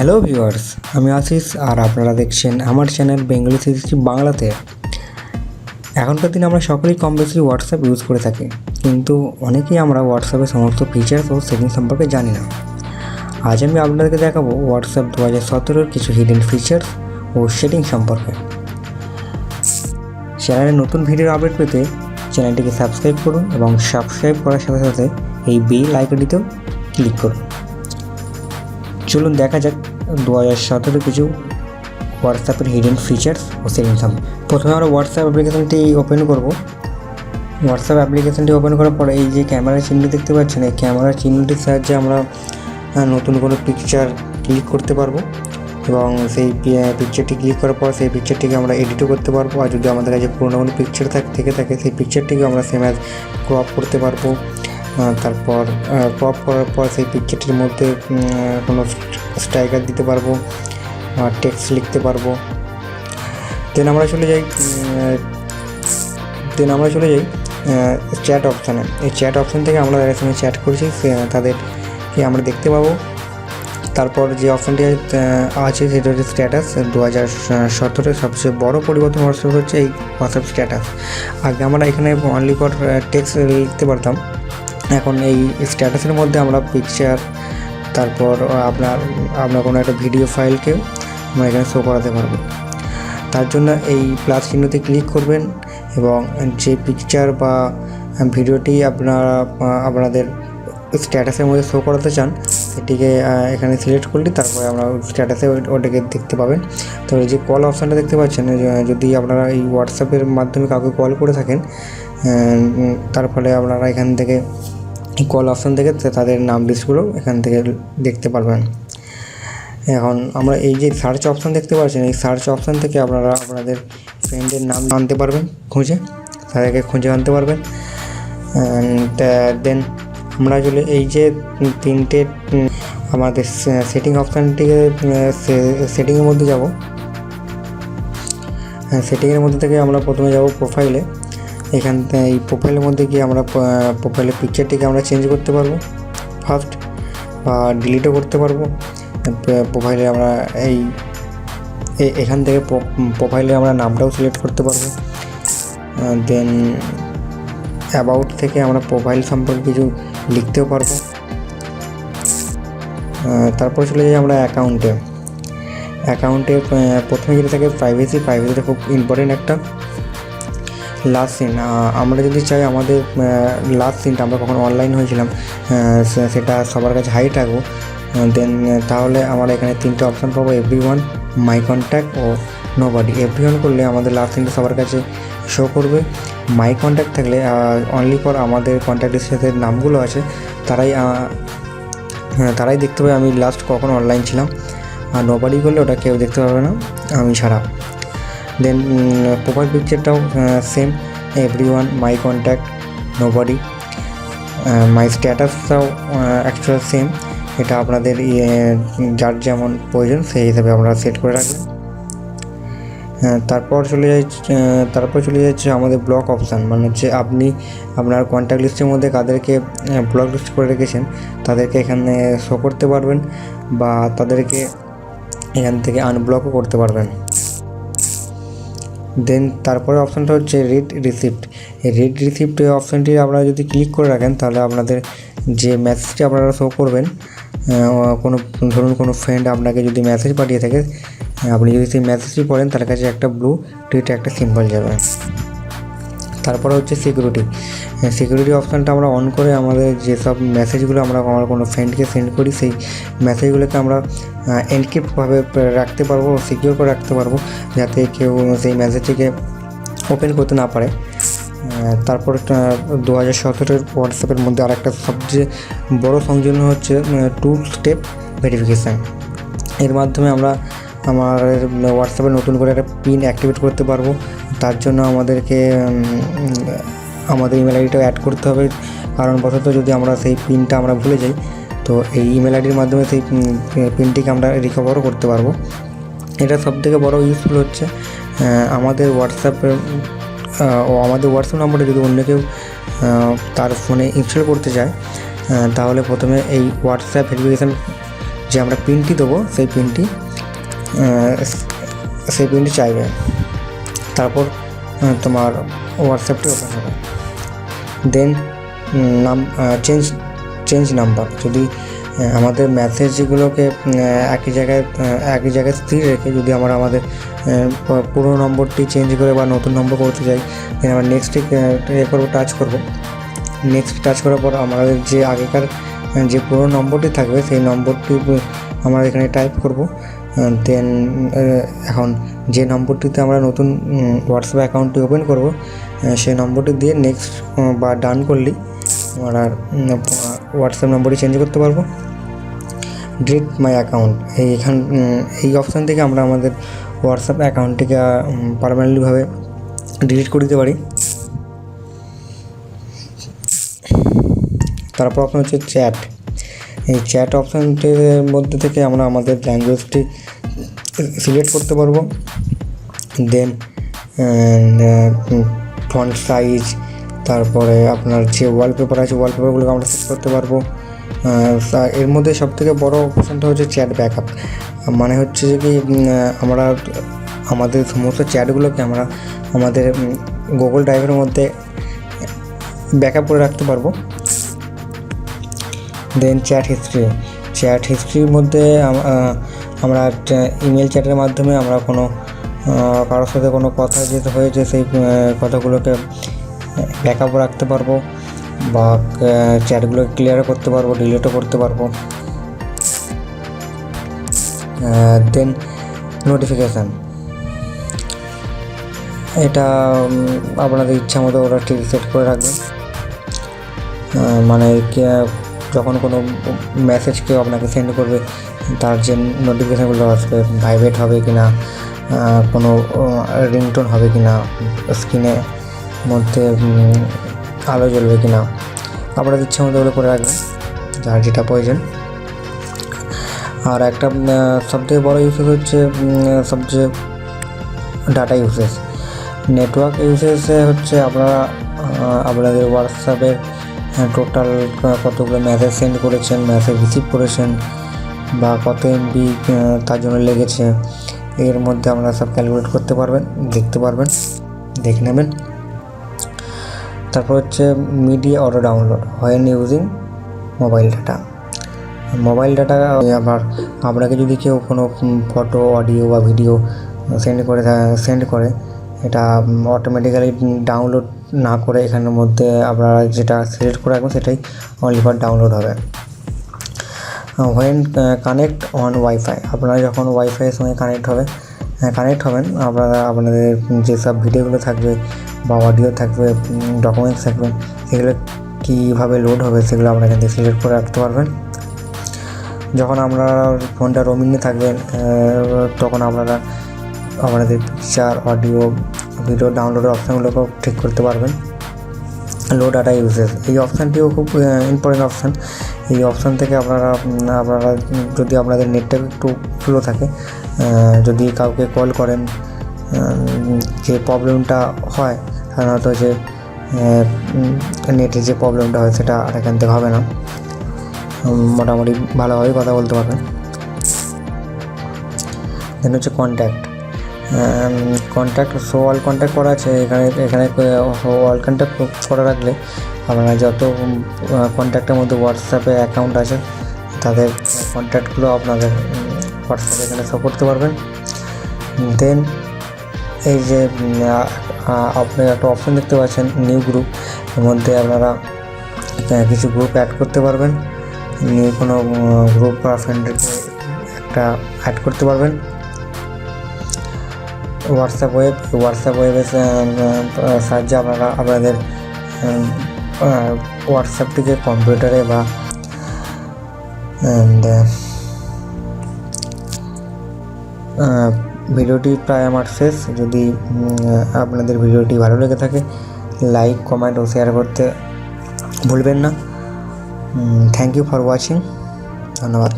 Hello viewers, আমি আশিস আর আপনারা দেখছেন আমার চ্যানেল বেঙ্গলি সিরিজটি বাংলাতে। এখনকার দিনে আমরা সকলেই কম বেশি হোয়াটসঅ্যাপ ইউজ করে থাকি, কিন্তু অনেকেই আমরা হোয়াটসঅ্যাপের সমস্ত ফিচার্স ও সেটিং সম্পর্কে জানি না। আজ আমি আপনাদেরকে দেখাবো হোয়াটসঅ্যাপ 2017-এর কিছু হিডেন ফিচার্স ও সেটিং সম্পর্কে। চ্যানেলে নতুন ভিডিও আপডেট পেতে চ্যানেলটিকে সাবস্ক্রাইব করুন এবং সাবস্ক্রাইব করার সাথে সাথে এই বেল আইকনটিতেও ক্লিক করুন। চলুন দেখা যাক 2017 কিছু হোয়াটসঅ্যাপের হিডেন ফিচার্স ও সেটিং সম্পর্কে। প্রথমে আমরা হোয়াটসঅ্যাপ অ্যাপ্লিকেশনটি ওপেন করব। হোয়াটসঅ্যাপ অ্যাপ্লিকেশনটি ওপেন করার পরে এই যে ক্যামেরার চিহ্ন দেখতে পাচ্ছেন, এই ক্যামেরার চিহ্নটির সাহায্যে আমরা নতুন কোনো পিকচার ক্লিক করতে পারবো এবং সেই পিকচারটি ক্লিক করার পর সেই পিকচারটিকে আমরা এডিটও করতে পারবো। আর যদি আমাদের কাছে পুরোনো কোনো পিকচার থেকে থাকে সেই পিকচারটিকে আমরা সেম অ্যাজ ক্রপ করতে পারবো। তারপর ক্রপ করার পর সেই পিকচারটির মধ্যে কোনো স্ট্রাইকার দিতে পারবো, টেক্সট লিখতে পারবো। দেন আমরা চলে যাই চ্যাট অপশানে। এই চ্যাট অপশান থেকে আমরা যাদের সঙ্গে চ্যাট করছি তাদেরকে আমরা দেখতে পাবো। তারপর যে অপশানটি আছে সেটা হচ্ছে স্ট্যাটাস। 2017-এর সবচেয়ে বড় পরিবর্তন হোয়াটসঅ্যাপ হচ্ছে এই হোয়াটসঅ্যাপ স্ট্যাটাস। আগে আমরা এখানে অনলি ফর টেক্সট লিখতে পারতাম, এখন এই স্ট্যাটাসের মধ্যে আমরা পিকচার, তারপর আপনার কোনো একটা ভিডিও ফাইলকেও আমরা এখানে শো করাতে পারবো। তার জন্য এই প্লাস চিহ্নতে ক্লিক করবেন এবং যে পিকচার বা ভিডিওটি আপনাদের স্ট্যাটাসের মধ্যে শো করাতে চান সেটিকে এখানে সিলেক্ট করলে তারপরে আমরা স্ট্যাটাসে ওটাকে দেখতে পাবেন। তো এই যে কল অপশানটা দেখতে পাচ্ছেন, যদি আপনারা এই হোয়াটসঅ্যাপের মাধ্যমে কাউকে কল করে থাকেন, তার ফলে আপনারা এখান থেকে এই কল অপশান থেকে তাদের নাম লিস্টগুলো এখান থেকে দেখতে পারবেন। এখন আমরা এই যে সার্চ অপশান দেখতে পাচ্ছেন, এই সার্চ অপশান থেকে আপনারা আপনাদের ফ্রেন্ডের নাম আনতে পারবেন, তাদেরকে খুঁজে আনতে পারবেন। দেন আমরা আসলে এই যে তিনটে আমাদের সেটিং অপশানটিকে সেটিংয়ের মধ্যে যাব। সেটিংয়ের মধ্যে থেকে আমরা প্রথমে যাব প্রোফাইলে। এখান থেকে এই প্রোফাইলের মধ্যে গিয়ে আমরা প্রোফাইলের পিকচারটিকে আমরা চেঞ্জ করতে পারবো ফার্স্ট, বা ডিলিটও করতে পারবো। প্রোফাইলে আমরা এখান থেকে প্রোফাইলে আমরা নামটাও সিলেক্ট করতে পারবো। দেন অ্যাবাউট থেকে আমরা প্রোফাইল সম্পর্কে কিছু লিখতেও পারবো। তারপর চলে যাই আমরা অ্যাকাউন্টে। প্রথমে যেটা থাকে প্রাইভেসিটা খুব ইম্পর্টেন্ট একটা। লাস্ট সিন, আমরা যদি চাই আমাদের লাস্ট সিনটা আমরা কখন অনলাইন হয়েছিলাম সেটা সবার কাছে হাই থাকবো, দেন তাহলে আমরা এখানে তিনটে অপশান পাবো, এভরিওয়ান, মাই কন্ট্যাক্ট ও নোবডি। এভরিওয়ান করলে আমাদের লাস্ট সিনটা সবার কাছে শো করবে। মাই কন্ট্যাক্ট থাকলে অনলি ফর আমাদের কন্ট্যাক্টের সাথে নামগুলো আছে তারাই দেখতে পাবে আমি লাস্ট কখন অনলাইন ছিলাম। আর নোবডি করলে ওটা কেউ দেখতে পাবে না, আমি ছাড়া। দেন প্রোফাইল পিকচারটাও same, everyone, my contact, nobody. My স্ট্যাটাসটাও অ্যাকচুয়াল সেম, এটা আপনাদের যার যেমন প্রয়োজন সেই হিসাবে আমরা সেট করে রাখবেন। তারপর চলে যাচ্ছে আমাদের ব্লক অপশান, মানে হচ্ছে আপনি আপনার কন্ট্যাক্ট লিস্টের মধ্যে কাদেরকে ব্লক লিস্ট করে রেখেছেন তাদেরকে এখানে শো করতে পারবেন, বা তাদেরকে এখান থেকে আনব্লকও করতে পারবেন। দেন তারপরে অপশানটা হচ্ছে রিড রিসিপ্ট। এই রিড রিসিপ্ট অপশানটি আপনারা যদি ক্লিক করে রাখেন তাহলে আপনাদের যে মেসেজটি আপনারা শো করবেন, কোনো ফ্রেন্ড আপনাকে যদি মেসেজ পাঠিয়ে থাকে, আপনি যদি সেই মেসেজটি পড়েন তার কাছে একটা ব্লু টিক একটা সিম্বল যাবে। তারপরে হচ্ছে সিকিউরিটি অপশানটা আমরা অন করে আমাদের যেসব মেসেজগুলো আমরা আমার কোনো ফ্রেন্ডকে সেন্ড করি সেই মেসেজগুলোকে আমরা এনক্রিপ্টভাবে রাখতে পারবো, সিকিউর করে রাখতে পারবো, যাতে কেউ সেই মেসেজটিকে ওপেন করতে না পারে। তারপর 2017-এর হোয়াটসঅ্যাপের মধ্যে আরেকটা সবচেয়ে বড় সংযোজন হচ্ছে 2 স্টেপ ভেরিফিকেশান। এর মাধ্যমে আমরা আমাদের হোয়াটসঅ্যাপে নতুন করে একটা পিন অ্যাক্টিভেট করতে পারবো। তার জন্য আমাদেরকে আমাদের ইমেল আইডিটাও অ্যাড করতে হবে, কারণ বশত যদি আমরা সেই পিনটা আমরা ভুলে যাই তো এই ইমেল আইডির মাধ্যমে সেই পিনটিকে আমরা রিকভারও করতে পারবো। এটা সবথেকে বড় ইউজফুল হচ্ছে আমাদের হোয়াটসঅ্যাপ নম্বরে যদি অন্য কেউ তার ফোনে ইনস্টল করতে চায় তাহলে প্রথমে এই হোয়াটসঅ্যাপ ভেরিফিকেশান যে আমরা পিনটি দেবো সেই পিনটি চাইবে। তারপর তোমার হোয়াটসঅ্যাপটি ওপেন হবে। দেন চেঞ্জ নাম্বার, যদি আমাদের মেসেজগুলোকে একই জায়গায় স্থির রেখে যদি আমরা আমাদের পুরো নম্বরটি চেঞ্জ করে বা নতুন নম্বর করতে চাই, দেন আমরা নেক্সটে টাচ করব। নেক্সট টাচ করার পর আমাদের যে আগেকার যে পুরো নম্বরটি থাকবে সেই নম্বরটি আমরা এখানে টাইপ করব। দেন এখন যে নম্বরটিতে আমরা নতুন হোয়াটসঅ্যাপ অ্যাকাউন্টটি ওপেন করব সেই নম্বরটি দিয়ে নেক্সট বা ডান করলেই আমরা হোয়াটসঅ্যাপ নম্বরটি চেঞ্জ করতে পারবো। ডিলিট মাই অ্যাকাউন্ট, এই অপশান থেকে আমরা আমাদের হোয়াটসঅ্যাপ অ্যাকাউন্টটিকে পার্মানেন্টলিভাবে ডিলিট করে দিতে পারি। তারপর অপশান হচ্ছে চ্যাট। এই চ্যাট অপশানটির মধ্যে থেকে আমরা আমাদের ল্যাঙ্গুয়েজটি সিলেক্ট করতে পারবো। দেন ফন্ট সাইজ, তারপরে আপনার যে ওয়ালপেপার আছে ওয়ালপেপারগুলোকে আমরা সেট করতে পারবো। এর মধ্যে সবথেকে বড় অপশানটা হচ্ছে চ্যাট ব্যাকআপ। মানে হচ্ছে যে কি আমরা আমাদের সমস্ত চ্যাটগুলোকে আমরা আমাদের গুগল ড্রাইভের মধ্যে ব্যাকআপ করে রাখতে পারবো। দেন চ্যাট হিস্ট্রির মধ্যে আমরা ইমেল চ্যাটের মাধ্যমে আমরা কোনো কারোর সাথে কোনো কথা যেতে হয়েছে সেই কথাগুলোকে ব্যাকআপ রাখতে পারবো বা চ্যাটগুলোকে ক্লিয়ার করতে পারবো, ডিলিটও করতে পারবো। দেন নোটিফিকেশান, এটা আপনাদের ইচ্ছা মতো ওরা ঠিক সেট করে রাখবেন। মানে যখন কোনো মেসেজ কেউ আপনাকে সেন্ড করবে তার যে নোটিফিকেশানগুলো আসবে, ভাইব্রেট হবে কি না, কোনো রিংটোন হবে কি না, স্ক্রিনের মধ্যে আলো জ্বলবে কি না, আপনাদের ইচ্ছা মতো ওগুলো করে রাখবেন যার যেটা প্রয়োজন। আর একটা সবথেকে বড়ো ইউসেজ হচ্ছে সবচেয়ে ডাটা ইউসেজ। নেটওয়ার্ক ইউসেজে হচ্ছে আপনারা আপনাদের হোয়াটসঅ্যাপের টোটাল কতগুলো মেসেজ সেন্ড করেছেন, মেসেজ রিসিভ করেছেন বা কত এমবি তার জন্য লেগেছে, এর মধ্যে আপনারা সব ক্যালকুলেট করতে পারবেন, দেখতে পারবেন, দেখে নেবেন। তারপর হচ্ছে media auto download when using mobile data. আপনাকে যদি কেউ কোনো ফটো, অডিও বা ভিডিও সেন্ড করে এটা অটোমেটিক্যালি ডাউনলোড না করে এখানের মধ্যে আপনারা যেটা সিলেক্ট করে রাখবেন সেটাই অনলি ফর ডাউনলোড হবে। হোয়েন কানেক্ট অন ওয়াইফাই, আপনারা যখন ওয়াইফাইয়ের সঙ্গে কানেক্ট হবেন আপনারা আপনাদের যেসব ভিডিওগুলো থাকবে বা অডিও থাকবে, ডকুমেন্টস থাকবে, সেগুলো কীভাবে লোড হবে সেগুলো আপনারা এখান থেকে সিলেক্ট করে রাখতে পারবেন। যখন আপনারা ফোনটা রোমিংয়ে থাকবেন তখন আপনারা আপনাদের পিকচার, অডিও, ভিডিও ডাউনলোডের অপশানগুলোকেও ঠিক করতে পারবেন। লো ডাটা ইউজেস, এই অপশানটিও খুব ইম্পর্টেন্ট অপশান। এই অপশান থেকে আপনারা যদি আপনাদের নেটটা একটু স্লো থাকে, যদি কাউকে কল করেন, যে প্রবলেমটা হয় সাধারণত যে নেটের যে প্রবলেমটা হয় সেটা আর এখান থেকে হবে না, মোটামুটি ভালোভাবেই কথা বলতে পারবেন। দেন হচ্ছে কন্ট্যাক্ট শো অল কন্ট্যাক্ট করা আছে এখানে অল কন্ট্যাক্ট করে রাখলে আপনারা যত কন্ট্যাক্টের মধ্যে হোয়াটসঅ্যাপে অ্যাকাউন্ট আছে তাদের কন্ট্যাক্টগুলো আপনাদের হোয়াটসঅ্যাপে এখানে শো করতে পারবেন। দেন এই যে আপনি একটা অপশান দেখতে পাচ্ছেন নিউ গ্রুপ, এর মধ্যে আপনারা কিছু গ্রুপ অ্যাড করতে পারবেন, নিউ কোনো গ্রুপ বা ফ্রেন্ডকে একটা অ্যাড করতে পারবেন। হোয়াটসঅ্যাপ ওয়েবের সাহায্যে আপনারা আপনাদের হোয়াটসঅ্যাপটিকে কম্পিউটারে বা ভিডিওটি প্রায় আমার শেষ। যদি আপনাদের ভিডিওটি ভালো লেগে থাকে লাইক, কমেন্ট ও শেয়ার করতে ভুলবেন না। থ্যাংক ইউ ফর ওয়াচিং, ধন্যবাদ।